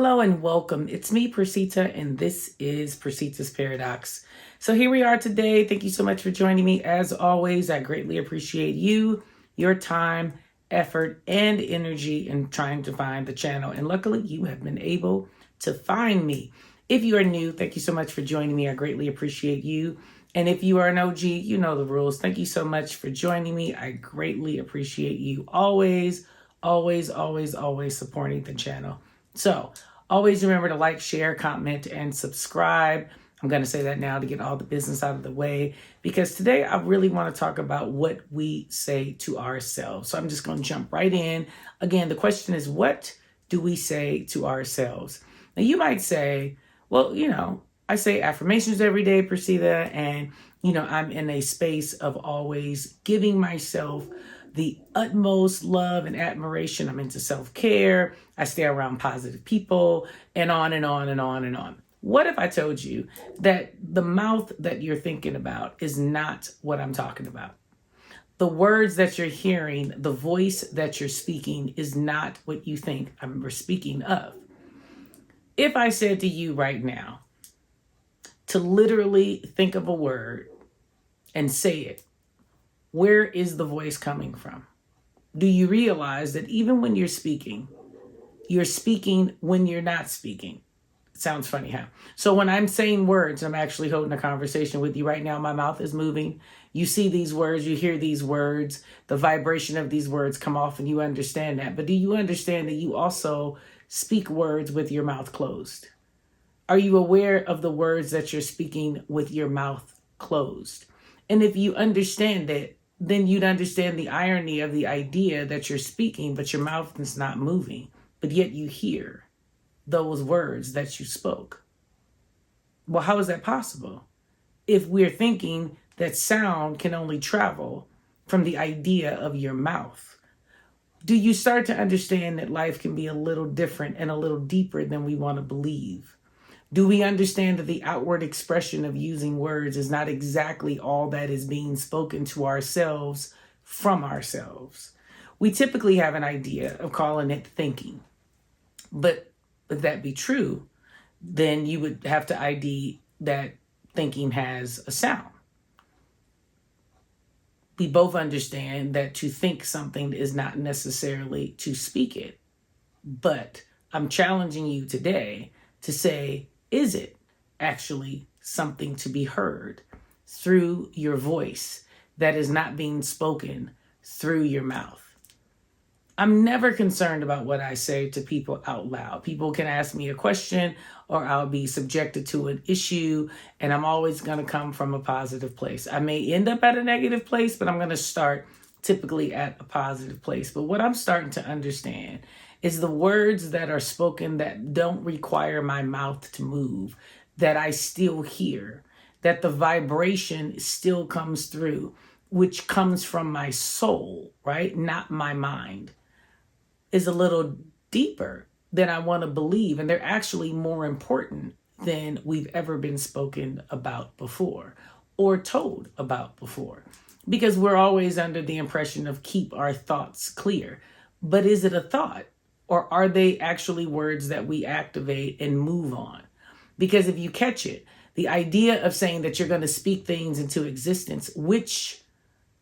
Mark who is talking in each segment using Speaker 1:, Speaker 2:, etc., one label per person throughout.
Speaker 1: Hello and welcome. It's me, Percita, and this is Percitas Paradox. So here we are today. Thank you so much for joining me. As always, I greatly appreciate you, your time, effort, and energy in trying to find the channel. And luckily, you have been able to find me. If you are new, thank you so much for joining me. I greatly appreciate you. And if you are an OG, you know the rules. Thank you so much for joining me. I greatly appreciate you always supporting the channel. So always remember to like, share, comment, and subscribe. I'm going to say that now to get all the business out of the way, because today I really want to talk about what we say to ourselves. So I'm just going to jump right in. Again, the question is, what do we say to ourselves? Now you might say, well, I say affirmations every day, Percita, and, I'm in a space of always giving myself the utmost love and admiration. I'm into self-care. I stay around positive people, and on and on and on and on. What if I told you that the mouth that you're thinking about is not what I'm talking about? The words that you're hearing, the voice that you're speaking is not what you think I'm speaking of. If I said to you right now to literally think of a word and say it, where is the voice coming from? Do you realize that even when you're speaking when you're not speaking? It sounds funny, huh? So when I'm saying words, I'm actually holding a conversation with you right now. My mouth is moving. You see these words, you hear these words, the vibration of these words come off, and you understand that. But do you understand that you also speak words with your mouth closed? Are you aware of the words that you're speaking with your mouth closed? And if you understand that, then you'd understand the irony of the idea that you're speaking, but your mouth is not moving, but yet you hear those words that you spoke. Well, how is that possible? If we're thinking that sound can only travel from the idea of your mouth, do you start to understand that life can be a little different and a little deeper than we want to believe? Do we understand that the outward expression of using words is not exactly all that is being spoken to ourselves from ourselves? We typically have an idea of calling it thinking. But if that be true, then you would have to ID that thinking has a sound. We both understand that to think something is not necessarily to speak it. But I'm challenging you today to say, is it actually something to be heard through your voice that is not being spoken through your mouth? I'm never concerned about what I say to people out loud. People can ask me a question, or I'll be subjected to an issue, and I'm always going to come from a positive place. I may end up at a negative place, but I'm going to start typically at a positive place. But what I'm starting to understand is the words that are spoken that don't require my mouth to move, that I still hear, that the vibration still comes through, which comes from my soul, right? Not my mind, is a little deeper than I want to believe. And they're actually more important than we've ever been spoken about before or told about before. Because we're always under the impression of keep our thoughts clear. But is it a thought? Or are they actually words that we activate and move on? Because if you catch it, the idea of saying that you're going to speak things into existence, which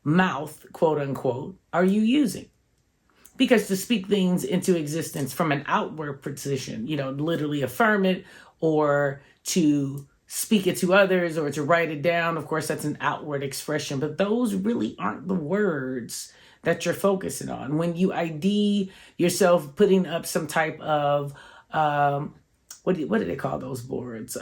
Speaker 1: mouth, quote unquote, are you using? Because to speak things into existence from an outward position, literally affirm it, or to speak it to others, or to write it down, of course, that's an outward expression. But those really aren't the words that you're focusing on. When you ID yourself putting up some type of, what do they call those boards?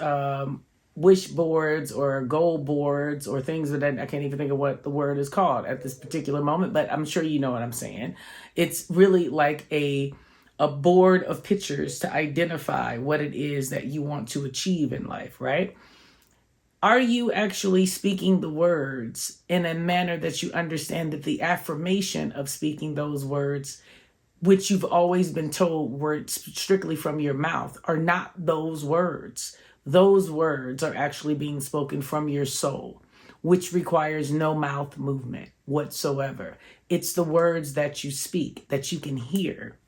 Speaker 1: Wish boards or goal boards or things that I can't even think of what the word is called at this particular moment, but I'm sure you know what I'm saying. It's really like a board of pictures to identify what it is that you want to achieve in life, right? Are you actually speaking the words in a manner that you understand that the affirmation of speaking those words, which you've always been told were strictly from your mouth, are not those words? Those words are actually being spoken from your soul, which requires no mouth movement whatsoever. It's the words that you speak, that you can hear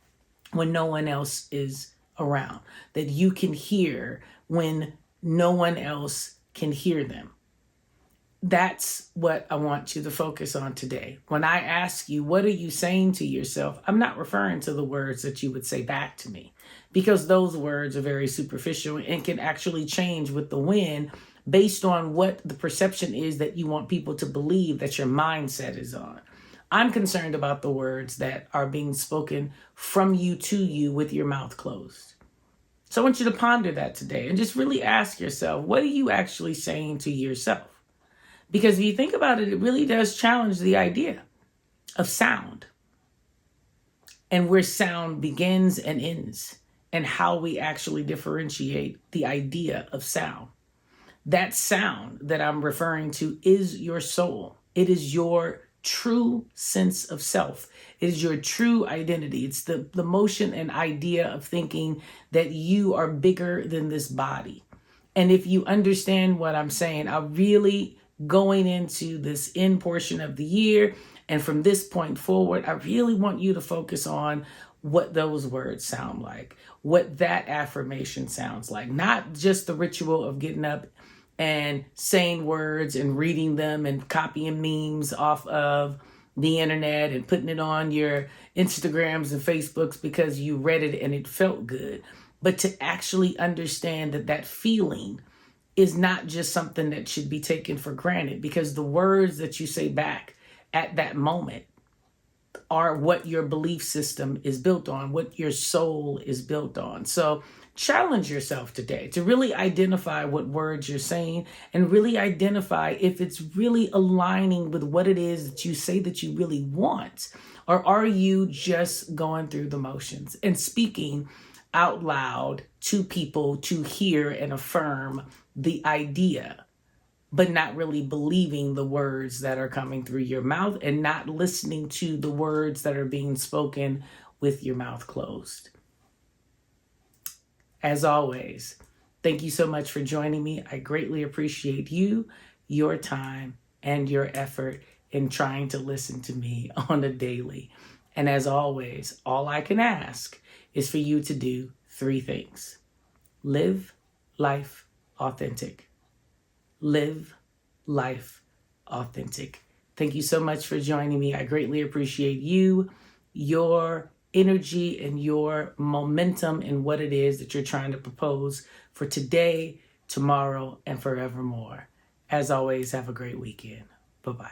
Speaker 1: when no one else is around, that you can hear when no one else can hear them. That's what I want you to focus on today. When I ask you, what are you saying to yourself? I'm not referring to the words that you would say back to me, because those words are very superficial and can actually change with the wind based on what the perception is that you want people to believe that your mindset is on. I'm concerned about the words that are being spoken from you to you with your mouth closed. So I want you to ponder that today and just really ask yourself, what are you actually saying to yourself? Because if you think about it, it really does challenge the idea of sound and where sound begins and ends and how we actually differentiate the idea of sound. That sound that I'm referring to is your soul. It is your true sense of self. It is your true identity. It's the motion and idea of thinking that you are bigger than this body. And if you understand what I'm saying, I really going into this end portion of the year and from this point forward, I really want you to focus on what those words sound like, what that affirmation sounds like, not just the ritual of getting up and saying words and reading them and copying memes off of the internet and putting it on your Instagrams and Facebooks because you read it and it felt good, but to actually understand that that feeling is not just something that should be taken for granted, because the words that you say back at that moment are what your belief system is built on, what your soul is built on. So challenge yourself today to really identify what words you're saying and really identify if it's really aligning with what it is that you say that you really want, or are you just going through the motions and speaking out loud to people to hear and affirm the idea, but not really believing the words that are coming through your mouth and not listening to the words that are being spoken with your mouth closed. As always, thank you so much for joining me. I greatly appreciate you, your time, and your effort in trying to listen to me on a daily. And as always, all I can ask is for you to do 3 things. Live life authentic. Live life authentic. Thank you so much for joining me. I greatly appreciate you, your energy, and your momentum in what it is that you're trying to propose for today, tomorrow, and forevermore. As always, have a great weekend. Bye-bye.